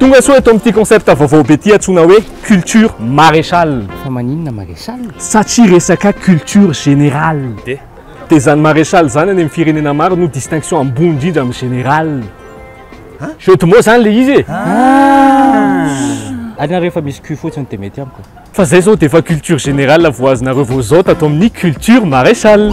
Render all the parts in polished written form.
Tonga soa eto amin'ity concept vaovao be ty antsoina hoe culture maréchale. Fa maninona maréchal? Satria resaka culture générale. Dia zany maréchal zany any amin'ny firenena maro no distinction ambony indrindra amin'ny général. Jeu de mots zany le izy. Ary rehefa misy cul fotsiny dia mety amiko. Fa zay zao dia efa culture générale voazonareo vao zao tato amin'ny culture maréchale.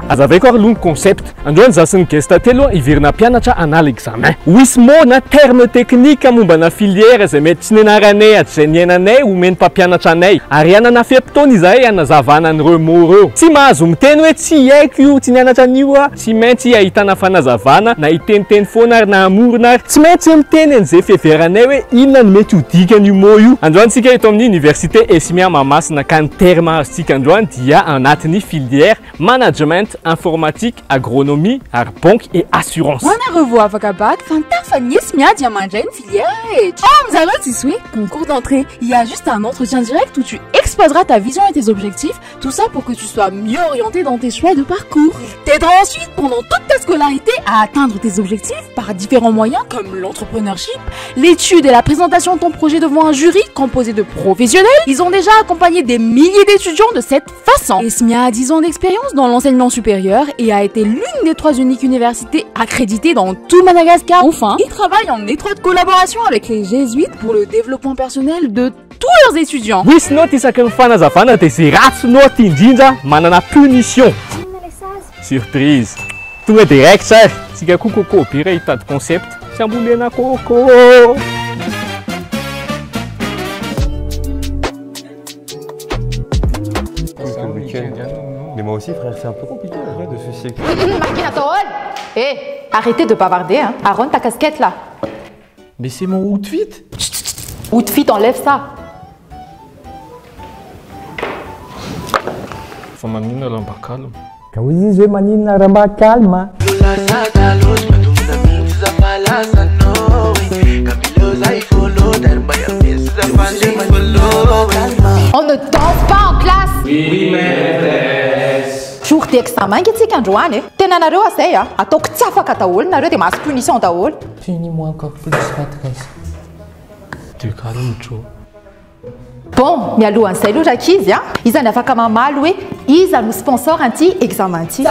Azavaiko ary aloha ny concept. Androany za sy ny guest telo iverina mpianatra hanala examen. Wisy mot na terme technique mombana filière izay mety tsy nianaranay aty niainanay omeny mpampianatra anay. Ary anana feptaona izahay hanazavana an'ireo mots ireo. Tsy mahazo miteny hoe tsy haiko io, tsy nianatra an'io tsy maintsy ahitana fanazavana na hiteniteny foana ary na hamorona ary tsy maintsy miteny an'izay fiheveranay hoe inona no mety ho dikan'io mot io. Androany tsika eto amin'ny université Esimia Mahamasina ka ny terme azontsika androany dia anatin'ny filière management informatique, agronomie, banque et assurance. On a revu avec un bac, fantastique, mia diamandra une filière. Oh, nous allons t'y souhaiter concours d'entrée. Il y a juste un entretien direct où tu exposeras ta vision et tes objectifs. Tout ça pour que tu sois mieux orienté dans tes choix de parcours. T'aideras ensuite pendant toute ta scolarité à atteindre tes objectifs par différents moyens comme l'entrepreneurship, l'étude et la présentation de ton projet devant un jury composé de professionnels. Ils ont déjà accompagné des milliers d'étudiants de cette façon. Esmia a 10 ans d'expérience dans l'enseignement supérieur et a été l'une des 3 uniques universités accréditées dans tout Madagascar. Enfin, il travaille en étroite collaboration avec les jésuites pour le développement personnel de tous leurs étudiants. Oui, sinon tu sais qu'un fanazavana de ces ratsno tindinja manana punition. Surprise. Tout est direct, ça. Si quelqu'un coopère, il t'a de concept. C'est un boulet na coco. Mais moi aussi, frère, c'est un peu compliqué en vrai de se sécuriser. Hé, arrêtez de bavarder, hein. Aaron, ta casquette là. Mais c'est mon outfit. Outfit, enlève ça. Faut m'amener dans le calme. Kaozy zay maninona raha mba calme. On ne danse pas en classe. Oui, maîtresse. Jour d'examen qu'itsika androany tena nareo azay ataoko tsy afaka daholo nareo dia mahazo punition daholo. Punis-moi encore plus, maîtresse. Tu calmes, Joe. Bon, mialohan'izay aloha rakizy izany afaka mamaly hoe iza no sponsor an'ity examen ity.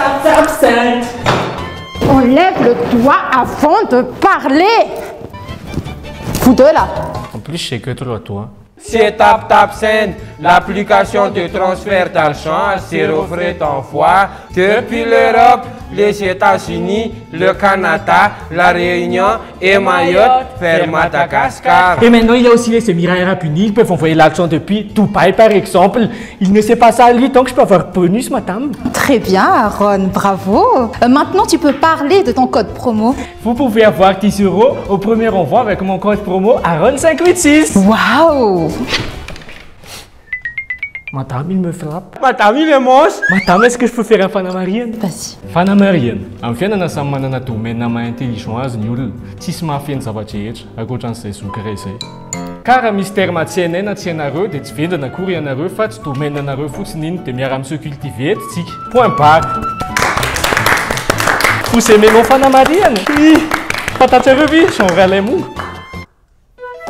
On lève le doigt avant de parler. Vous deux là. En plus, je sais que toi. C'est TapTapSend, l'application de transfert d'argent zéro frais d'envoi depuis l'Europe, les États-Unis, le Canada, la Réunion et Mayotte vers Madagascar. Et maintenant, il y a aussi les Émirats arabes unis. Ils peuvent envoyer l'argent depuis Dubaï, par exemple. Il ne sait pas ça, lui, tant que je peux avoir bonus, madame. Très bien, Aaron, bravo. Maintenant, tu peux parler de ton code promo. Vous pouvez avoir 10 € au premier envoi avec mon code promo Aaron586. Waouh! Madame, il me frappe. Madame, il est moche. Madame, est-ce que je peux faire un fanamarienne? Vas-y. Fanamarienne. Amin'ny fiainana samy manana domaine maha-intelligent azy ny olona. Tsisy mahafiany zavatra rehetra, ankoatran'izay zokira izay. Ka raha misy terme tsy hainay na tsy hainareo dia tsy vendana akory ianareo fa tsy domaine anareo fotsiny iny dia miara amin'ny se cultiver eto tsika. Point barre. Vous aimez mon fanamarienne? Oui. Fantatrareo vi, genre les mots.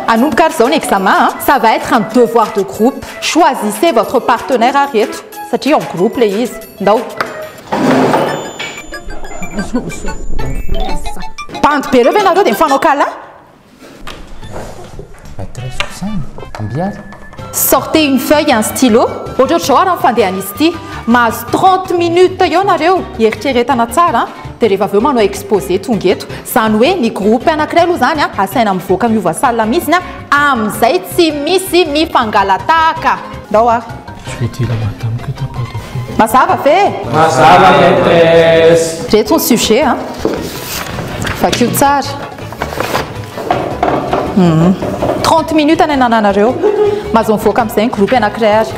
À nous, Carzon examen, ça va être un devoir de groupe. Choisissez votre partenaire à rire. Ça dit en groupe, les is. Non. Pante pere venado de fano kala. Sortez une feuille et un stylo. Aujourd'hui, en fin d'année, mais 30 minutes, il y en a eu. Hier, tu es en train de rehefa aveo manao exposé tonga eto zany hoe ny groupe anankiray aloha zany asaina mivoaka miova salle mihitsiny amin'izay tsy misy mifangalatahaka ndao ary. Je vais dire à madame que t'as pas de fille. Mazava fe. Mazava maîtresse. Reto ny sujet fakio tsara. 30 minutes any ananareo mahazo mivoaka amin'izay ny groupe anankiray ary.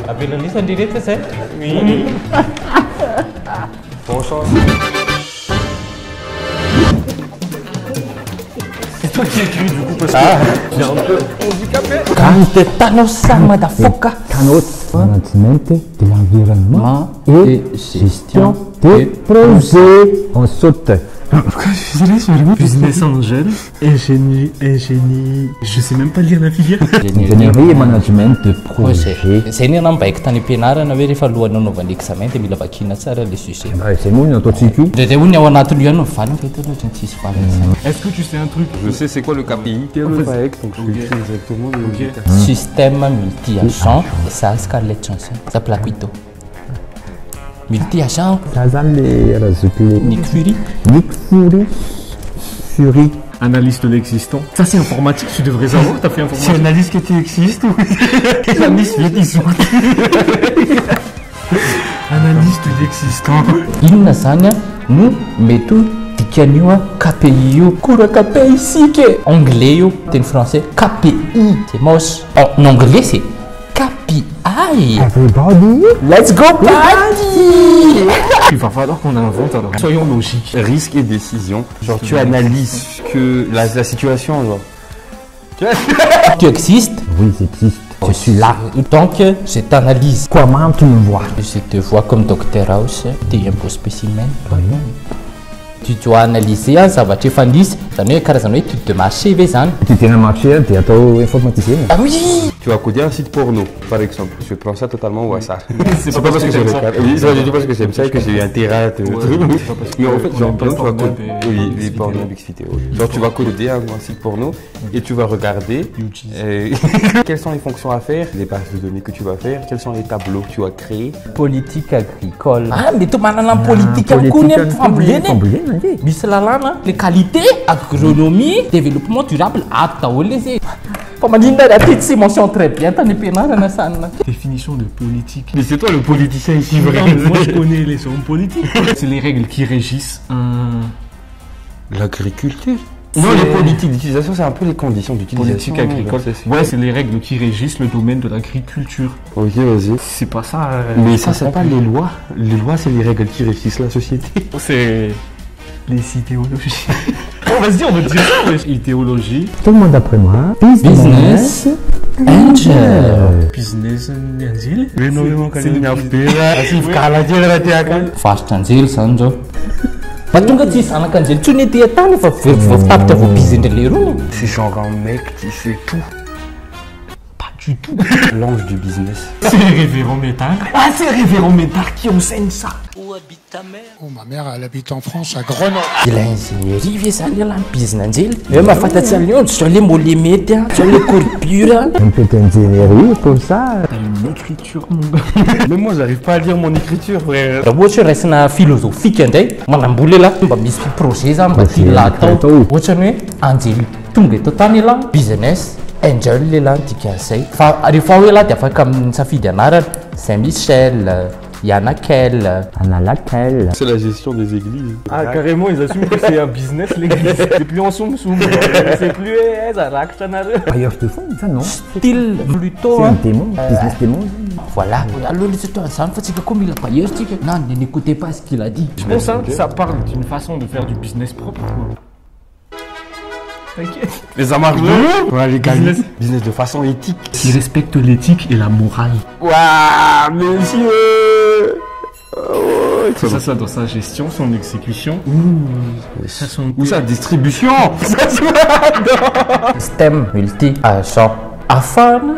Avelany rehetra zay. Oui. Bonne chance. C'est toi qui écris du coup parce que j'ai un peu handicapé. Grande tanosa madafoka. Canot. Management de l'environnement et gestion des projets. On saute. Pourquoi je suis là sur le Business Angel, ingénie, je sais même pas lire la filière. Ingénierie et management de projet. Zay ny anao mbaiko tany am-pianarana hoe rehefa alohan'ny anaovana examen dia mila vakina tsara le sujet. C'est moi, ataontsika io. Ndraindray hoy ny ao anatiny io no valiny rehetra loatra tsisy valiny. Est-ce que tu sais un truc? Je sais c'est quoi le KPI. Donc je vais écrire exactement le Système multi-agent, et ça, Scarlett Johansson, ça plaque plutôt. Multi-agent, Ça zany le raha zoky le Nick Fury. Nick Fury. Analyse de l'existant. Ça c'est informatique, tu devrais savoir, t'as fait informatique. C'est analyse que tu existes ou la Miss Viet Analyse de l'existant. Inona zany no mety dikan'io KPI io. Kora KPI isika anglais io teny français KPI c'est moche. En anglais c'est KPI. Everybody. Let's go party. Il va falloir qu'on invente alors. Soyons logiques. risque et décision. Genre tu analyses que la situation genre. Tu existes. Oui, j'existe. Je suis là. Donc je t'analyse. Comment tu me vois? Je te vois comme Dr House, tu es un beau spécimen. Tu dois analyser un zavatra efa nisy, zany hoe karazana hoe étude de marché ve zany. Tu tena marché dia atao informaticien. Ah oui. Tu vas coder un site porno, par exemple. Je prends ça totalement au hasard. C'est pas parce que j'aime ça. Oui, c'est pas parce que j'aime ça et que j'ai eu un terrain. Mais en fait, genre, tu vas coder. Oui, les pornos Big City. Genre, tu vas coder un site porno et tu vas regarder quelles sont les fonctions à faire, les bases de données que tu vas faire, quels sont les tableaux que tu vas créer. Politique agricole. Ah, mais tu manana politique amboulene. Misy lalàna les qualités agronomie développement durable atao le zay. Fa manina raha ty mention très bien tany am-pianarana sanina. Définition de politique. Mais c'est toi le politicien ici, Non, vraiment. moi je connais les hommes politiques. C'est les règles qui régissent L'agriculture. Non, les politiques d'utilisation, c'est un peu les conditions d'utilisation. politique agricole. Ouais, c'est les règles qui régissent le domaine de l'agriculture. Ok, vas-y. C'est pas ça. Mais ça, c'est pas les lois. Les lois, c'est les règles qui régissent la société. C'est les idéologies. Oh, vas-y, on va dire ça. Ouais. Idéologie. Tout le monde après moi. Business Angel. Business Angel. Varotra anjely zany zao. Fa tonga tsy zanaka anjely tsy ny ety tany fa tapitra vao bizy indray rony. C'est genre un mec qui sait tout. Pas du tout. L'ange du business. C'est les révérends Métard. Ah, c'est les révérends Métard qui enseignent ça. Oh, ma mère, elle habite en France, à Grenoble. Ila ingénierie ve zany ala bizina anjely. Eo mahafantatsy an'io zao le molé mety zao le courbure. Un peu d'ingénierie pour ça. T'as une écriture, mon gars. Même moi, j'arrive pas à lire mon écriture, frère. Raha ohatra hoe raisina filozofika indray manamboly ela mba misy projet zany mba tiala atao ohatrany hoe anjely tonga eto tany ela business angel lela dikan'izay fa rehefa hoe la dia afaka misafidy anarana Saint-Michel Yanakel Laquelle? C'est la gestion des églises. Ah, carrément, ils assument que c'est un business, l'église. C'est plus en soum-soum. C'est plus, ça racle, Bailleur de fonds, ça non? style plutôt C'est un démon, business démon. voilà aloha les histoires zany fa tsika koa mila bailleur tsika non n'écoutez pas ce qu'il a dit. Je pense que ça parle d'une façon de faire du business propre. T'inquiète. Mais ça marche beaucoup. Ouais, les business. Business de façon éthique. Qui respecte l'éthique et la morale. Waouh, monsieur. Ça dans sa gestion, son exécution. Ou sa distribution. Système multi-agent afana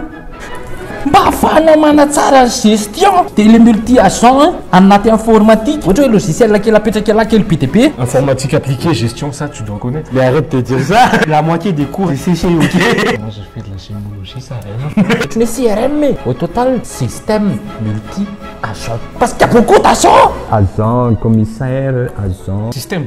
mba afana manatsara gestion tele multi-agent anaty informatique ohatra hoe logiciel kely apetraky kely PTP. Informatique appliquée, gestion, ça tu dois connaître. Mais arrête de dire ça. La moitié des cours est séché, ok. Moi je fais de la gémologie, ça rien. Mais CRM mais au total système multi-agent parce qu'il y a beaucoup d'agents. Agent, commissaire, agent. Système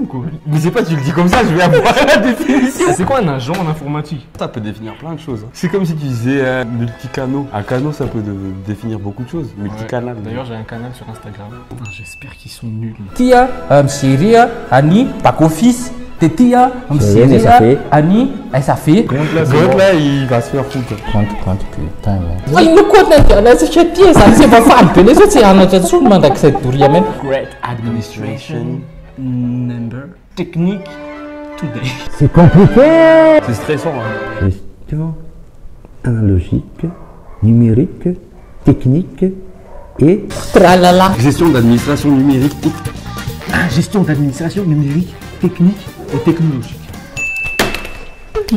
quoi. Mais c'est pas, tu le dis comme ça, je vais avoir la définition. C'est quoi un agent en informatique? Ça peut définir plein de choses. C'est comme si tu disais multicanaux. Un canot, ça peut définir beaucoup de choses. Multicanal. D'ailleurs, j'ai un canal sur Instagram. Putain, j'espère qu'ils sont nuls. Tia Syria Ani back office Tetia Syria Ani SAF. L'autre là, il va se faire foutre. Compte putain mais. Il nous compte là c'est chez pied ça c'est pas fan que les autres c'est un autre sous demande accès pour y même. Great administration number technique today. C'est compliqué. C'est stressant, hein. Gestion analogique, numérique, technique et Tralala. Gestion d'administration numérique. Ah, gestion d'administration numérique technique et technologique.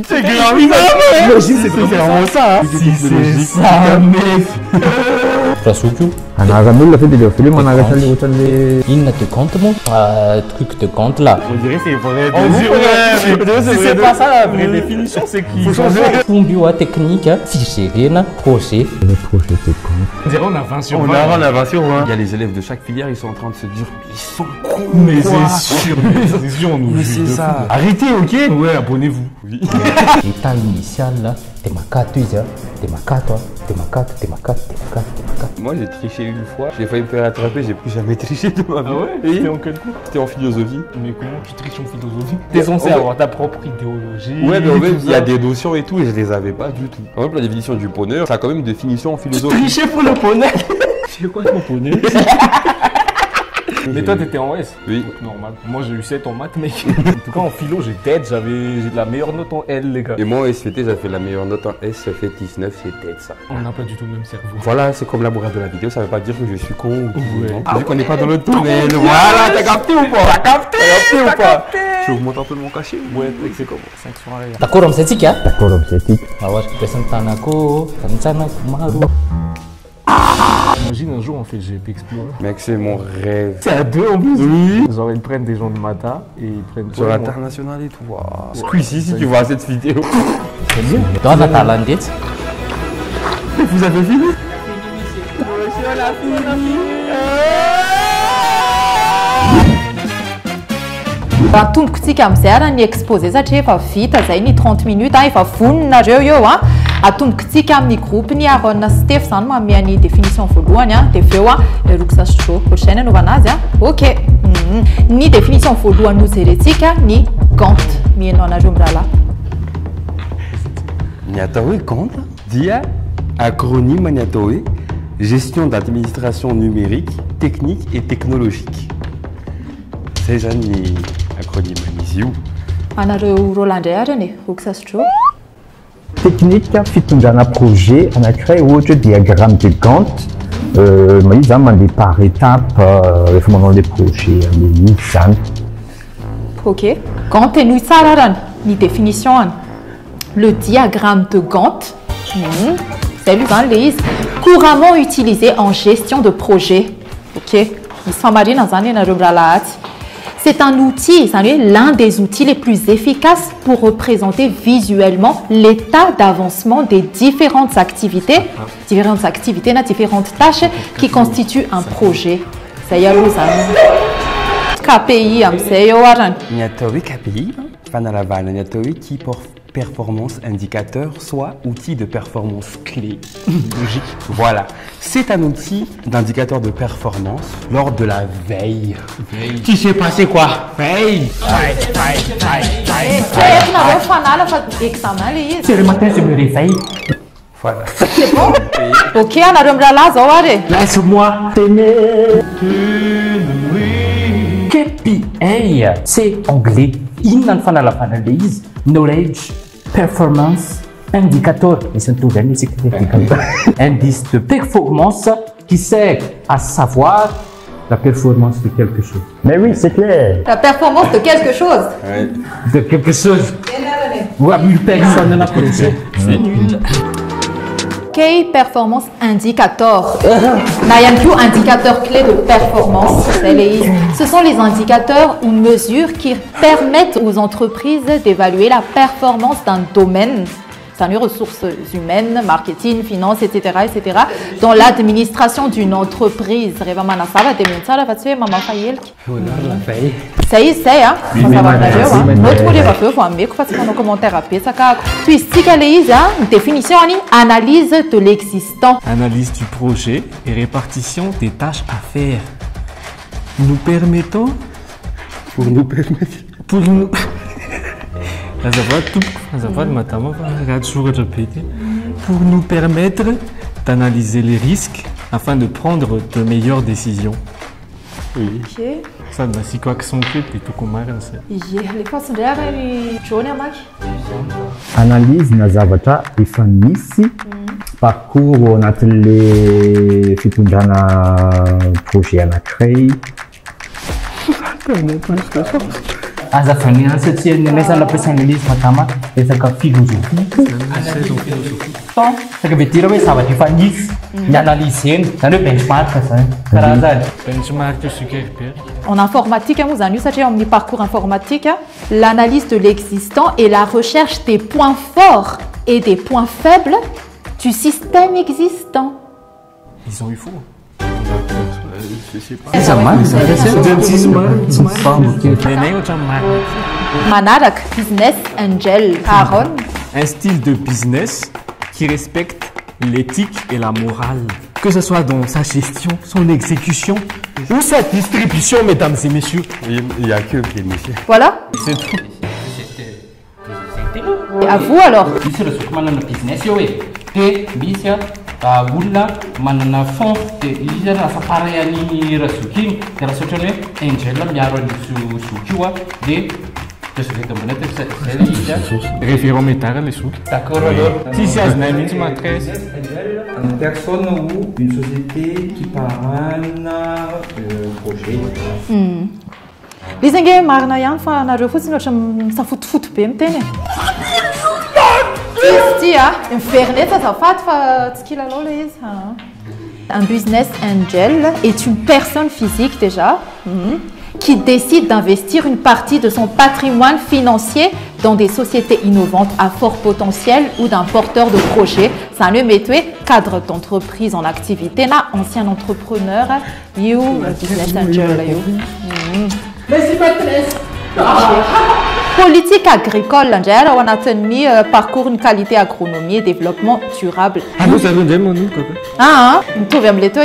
C'est grave, imagine, c'est vraiment ça. Si c'est ça, mec. Prasuku. Anaran'olona fait des films, on a regardé les... Inna te compte, mon truc te compte là. On dirait c'est vrai. Si c'est pas ça la vraie définition, c'est qu'il faut changer. Fumbio technique, fichier, projet. Le projet, c'est con. On dirait on a 20 sur 20. On a 20 sur 20. Il y a les élèves de chaque filière, ils sont en train de se dire, ils sont cons. Mais c'est sûr, on nous Mais c'est ça. Arrêtez, ok? Ouais, abonnez-vous. Oui. L'état initial là, t'es ma 4, t'es ma 4, t'es ma 4, t'es ma 4, t'es ma 4, t'es ma 4. Moi, j'ai triché une fois. J'ai failli me faire attraper, j'ai plus jamais triché de ma vie. Ah ouais? C'était en quel cours? C'était en philosophie. Mais comment tu triches en philosophie? T'es censé avoir ta propre idéologie. Ouais, mais en fait, il y a des notions et tout, et je les avais pas du tout. Par exemple, la définition du bonheur, ça a quand même une définition en philosophie. Tu trichais pour le poney? C'est quoi ton poney? Mais toi, t'étais en S? Oui. Donc, normal. Moi, j'ai eu 7 en maths, mec. En tout cas, en philo, j'ai tête, j'ai de la meilleure note en L, les gars. Et moi, en SVT, j'avais fait la meilleure note en S, ça fait 19, c'est tête, ça. On n'a pas du tout le même cerveau. Voilà, c'est comme l'amoureux de la vidéo, ça veut pas dire que je suis con ou Ouais. Vu qu'on n'est pas dans le tunnel. Voilà, t'as capté ou pas? T'as capté ou pas? Tu augmentes un peu mon cachet? Ouais, c'est comment? 5 sur 1, les gars. D'accord, c'est éthique, hein? D'accord, obstétrique. Ah ouais, je présente Tanako, Tanzana, Maru. Imagine un jour on fait le GP Explorer. Mec, c'est mon rêve. C'est à 2 en plus. Oui. Genre ils prennent des gens de Mata et ils prennent Sur l'international et tout. Wow. Squeezie, si tu vois cette vidéo. C'est mieux. Dans la Thaïlandette. Vous avez fini? On a fini. Tomboko tsika amizay ny exposé satria efa vita zay ny 30 minutes efa voninareo eo a atomboko tsika amin'ny groupe ny Aaron Steph zany manome ny définition voalohany a dia aveo a Roxa Stro prochaine anaovana azy a ok ny définition voalohany nojerentsika ny Gantt mihaino anareo mirahalahy ny atao hoe Gantt dia acronyme ny atao hoe gestion d'administration numérique technique et technologique zay zany ny acronyme izy io anareo Roland ndray ary ane Roxa Stro Technique, fitondrana projet, on a créé autre diagramme de Gantt. Mais ils ont par étape, il faut des projets, des missions. Ok. Gantt et nous ça ni définition. Le diagramme de Gantt, c'est lui les couramment utilisé en gestion de projet. Ok. C'est un outil, c'est l'un des outils les plus efficaces pour représenter visuellement l'état d'avancement des différentes activités, différentes tâches qui constituent un projet. Ça y est, KPI, KPI, qui performance indicateur, soit outil de performance clé. Logique. Voilà. C'est un outil d'indicateur de performance lors de la veille. Tu sais pas c'est quoi? Veille. C'est le matin, c'est le réveil. Voilà. C'est bon? Ok, on a remis Laisse-moi t'aimer. KPI, c'est anglais. Innan fanalavana le izy knowledge performance indicateur misy nitovy c'est indice de performance qui sert à savoir la performance de quelque chose. Mais oui, c'est clair. La performance de quelque chose. Ouais. De quelque chose. Ouais, mais personne n'a pas c'est nul. Key Performance Indicator. N'ayant indicateur clé de performance. Ce sont les indicateurs ou mesures qui permettent aux entreprises d'évaluer la performance d'un domaine, c'est-à-dire ressources humaines, marketing, finance, etc., dans l'administration d'une entreprise. Ça y est, c'est hein. Définition analyse de l'existant. Analyse du projet et répartition des tâches à faire. Nous permettons Pour nous permettre. pour nous pour nous permettre d'analyser les risques afin de prendre de meilleures décisions. Oui. Ok. Ça, c'est quoi que son clip et tout comme Analyse na zavatra efa misy parcours anatin'le fitondrana projet anankiray. azavany any satria naisana ampiasain'izy madama resaka filozofia saka be dira hoe zavatra efa nisy mianalizy eny zany hoe benchmark zany karaha zany benchmark super. En informatique, au parcours informatique, l'analyse de l'existant et la recherche des points forts et des points faibles du système existant. Ils ont eu faux. Manarak, business angel, Aaron. Un style de business qui respecte l'éthique et la morale. Que ce soit dans sa gestion, son exécution ou sa distribution, mesdames et messieurs. Il n'y a que qui est monsieur. Voilà. C'est tout. Et à vous alors. misy resoko manana business eo e de misy a olona manana fond de izy zany afa pareil an'iny razoky iny de raha sotra hoe angel miaro an'io zoky io a de désolé de monnaie zay izy a Référent métal les souk. d'accord alors Si c'est un ami, tu m'adresses. Une personne ou une société qui part un projet. Izy ange marina ihany fa anareo fotsiny ohatra misafotofoto be miteny izy ty a miverinety azafady fa tsy kilalao le izy. Un business angel est une personne physique déjà qui décide d'investir une partie de son patrimoine financier dans des sociétés innovantes à fort potentiel ou d'un porteur de projet. Ça le met cadre d'entreprise en activité, là, ancien entrepreneur, you, business angel, you. Politique agricole, on a tenu parcours une qualité agronomie et développement durable. Vous avez un mon nom, Ah, tu veux me le dire?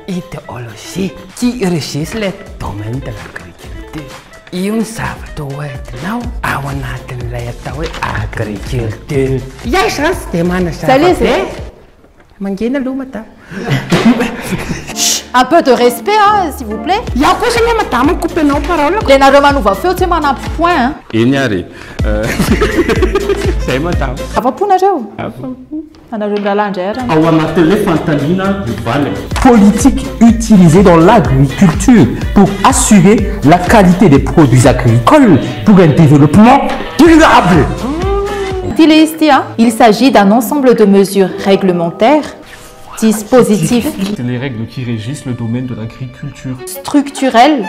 Idéologie qui recherche le domaine de l'agriculture. Iyon zavatra hoentinao ao anatin'ilay atao hoe agriculture. Iay zany tsy dia mana zavatra. Mangena aloha madame. Un peu de respect, hein, s'il vous plaît. Iaho kosa ny madame coupenao parole. Les nareo nous va faire tu m'en point hein. Eny ary. Zay madame. Afa-po nareo. Anareo ngalandra ao anatin'ilay fantaliana valy politique utilisée dans l'agriculture pour assurer la qualité des produits agricoles pour un développement durable. Il s'agit d'un ensemble de mesures réglementaires, dispositifs, Les règles qui régissent le domaine de l'agriculture. structurels,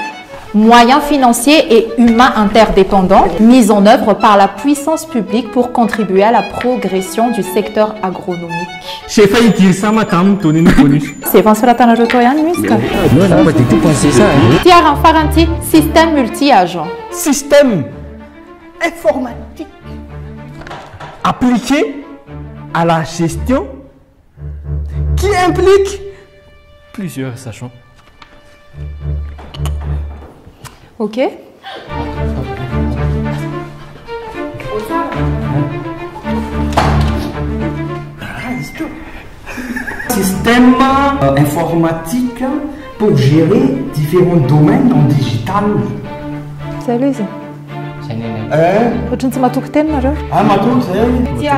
moyens financiers et humains interdépendants mis en œuvre par la puissance publique pour contribuer à la progression du secteur agronomique. J'ai failli dire ça, madame, donner une bonus. C'est Vincent Tanarotoyan, Muska. Tiara Faranti, système multi-agent. Système informatique appliqué à la gestion qui implique plusieurs sachants. Ok. Système informatique pour gérer différents domaines en digital. Salut.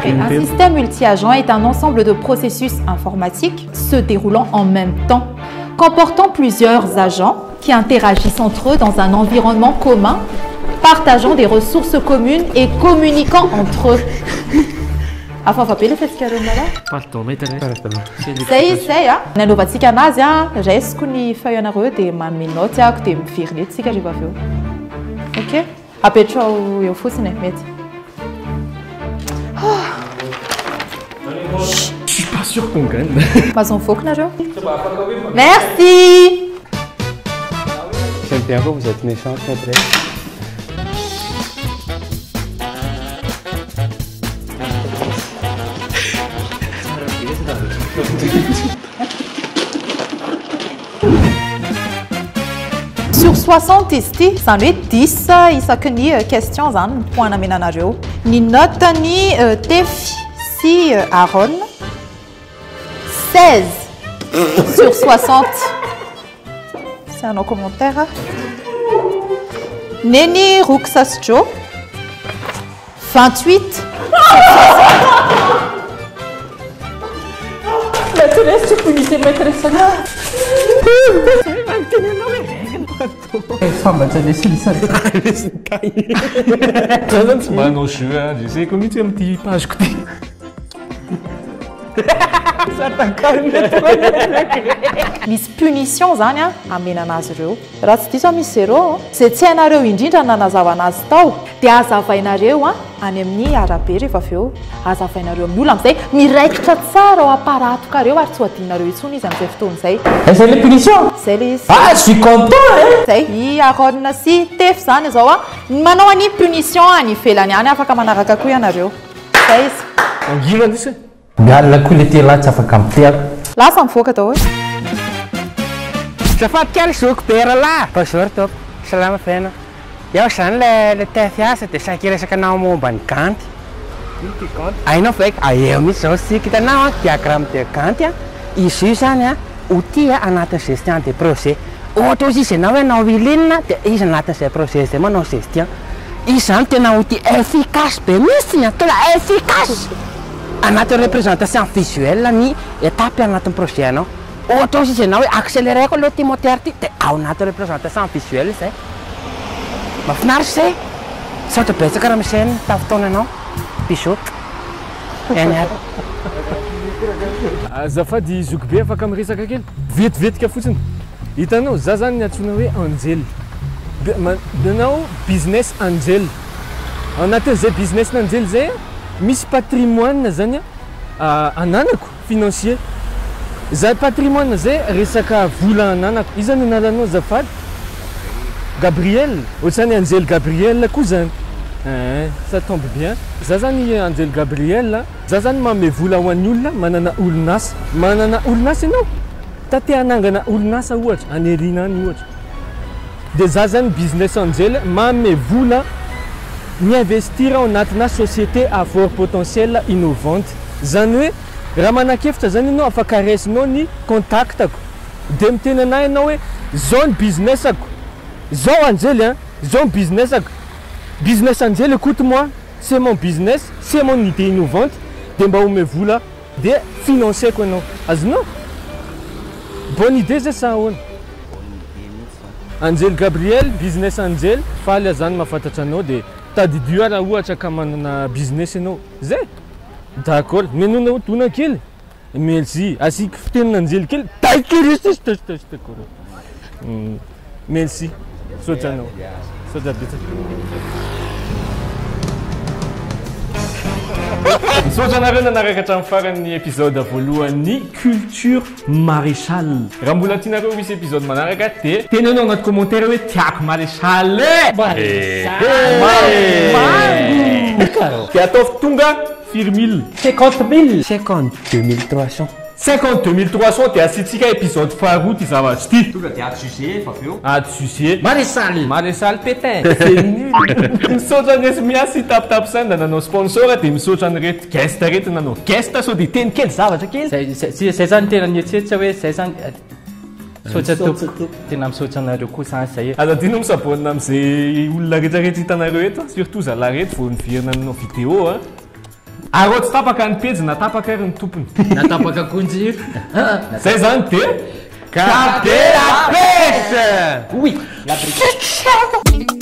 Un système multi-agent est un ensemble de processus informatiques se déroulant en même temps, comportant plusieurs agents qui interagissent entre eux dans un environnement commun, partageant des ressources communes et communiquant entre eux. Afa fa be le fetsikarenala. Pardon, Sei a. Nanaovantsika anazy a, raisiko ny feuille anareo dia manome note ako dia miverinetsika rehefa avy eo. Ok? Apetrao eo fotsiny e, mety. Je suis pas sûr qu'on gagne. Mazonfoky nareo. Merci. J'aime bien quand vous êtes méchante, maîtresse. Sur 60 ici, ça en est 10 isaky question zany point amenanareo. Ny note ny Tefi sy Aaron 16 sur 60. C'est un commentaire. Neni Ruxasjo 28 sur 60. Maîtresse, tu punissais maîtresse. Sambantsy lesilisa. Za zany tsy manao jeu hein, je sais combien tu aimes tes pages côté. Misy punition zany a amenana azy ireo raha tsy diso misy zero zay tsy hainareo indrindra nanazava anazy tao dia azavainareo a any amin'ny arabe rehefa avy eo azavainareo amin'ny olona amizay miraikitra tsara ao aparatokareo ary tsy ho adinareo intsony izy amin'izay fotoana izay. C'est les punitions. Zay le izy. Ah, je suis content hein. Zay i arona sy tefy zany zao a manao any punition any ivelany any afaka manaraka koa ianareo. Zay izy. Angivana ndisa. Miala koa le tela tsy afaka miteaka. Lasa mivoaka daholo. Zafady kely zokobera lahy. Bonjour tompoko. Salama fena. Iaho zany le tefy asa dia saika resaka anao momba ny ganty. Hainao ve eo mihitsy zao sika hitanao a diagramme de ganty a izy io zany a outil anatin'ny gestion de projet. Ohatra izy izy ianao hoe anao ilinina dia izy anatin'izay projet zay manao gestion. Izy zany tena outil efficace be mihitsy tena efficace. Anatin'ny représentation visuelle ny étape anatin'ny projet anao. Ohatra izy ianao hoe accéléré koa aloha ty moteur ty dia ao anatin'ny représentation visuelle izay. Mahafinaritra izay. Saotra betsaka raha misy any tafotaona anao. Bisous. Eny aby. Azafady zokibe afaka miresaka kely. Vetivetika fotsiny. Hitanao za zany ny antsoina hoe anjely. Nanao business anjely. Anatin'izay business anjely zay misy patrimoine zany ananako financier. Zay patrimoine zay resaka vola ananako. Izy zany analanao azafady. Gabriel, ohatrany Angel Gabriel koa zany. Ça tombe bien. Za zany Angel Gabriel, za zany manome vola ho an'ny olona, manana orinasa. Manana orinasa ianao. Taty hanangana orinasa ohatra, anelina any ohatra. Dia za zany business angel, manome vola mi-investir ao anatina société à fort potentiel innovante. Zany hoe raha manakefitra zany ianao afaka raisinao ny contactako. Dia miteny anahy ianao hoe zao ny businessako. Zao Angel hein, zao businessako. Business Angel, écoute-moi, c'est mon business, c'est mon idée innovante. Dia mba omeo vola dia financeko anao. Azonao? Bonne idée zay sa ahoana? Angel Gabriel, business Angel, faly zany mahafantatra anao dia tadidio raha ohatra ka manana business ianao. Zay? D'accord, menona tona kely. Merci. Asika fitenina Angel kely. Merci. Sotra anao. Sotra betsaka. Misaotra anareo nanaraka hatramin'ny faran'ny épisode voalohan'ny culture maréchal. Raha mbola tianareo misy épisode manaraka dia tenenao anaty commentaire hoe tiako maréchal dia ataovy tonga firmille 50 000. 52 300. 52 300 dia asitsika épisode faharoa ty zavatra ty. Tonga dia adjugé fa aveo. Adjugé. Maréchal Pétain. C'est nul. Misaotra an'ireto miasy tapitapy da nanao sponsor dia misaotra an'ireto guest reto nanao guest sao dia teny kely zavatra kely. Zay zany tena nieritseritra hoe zay zany misaotra tompo. Tena misaotra anareo koa zany zay. Azadino misaboana amin'izay olona rehetrarehetra hitanareo eto, surtout zalahy reto vao nivirana nanao vidéo a. Arô tsy tapaka ny pejy na tapaka ary ny tompony. Na tapaka konjiro. Zay zany dia Capter la pêche. Oui, la brique.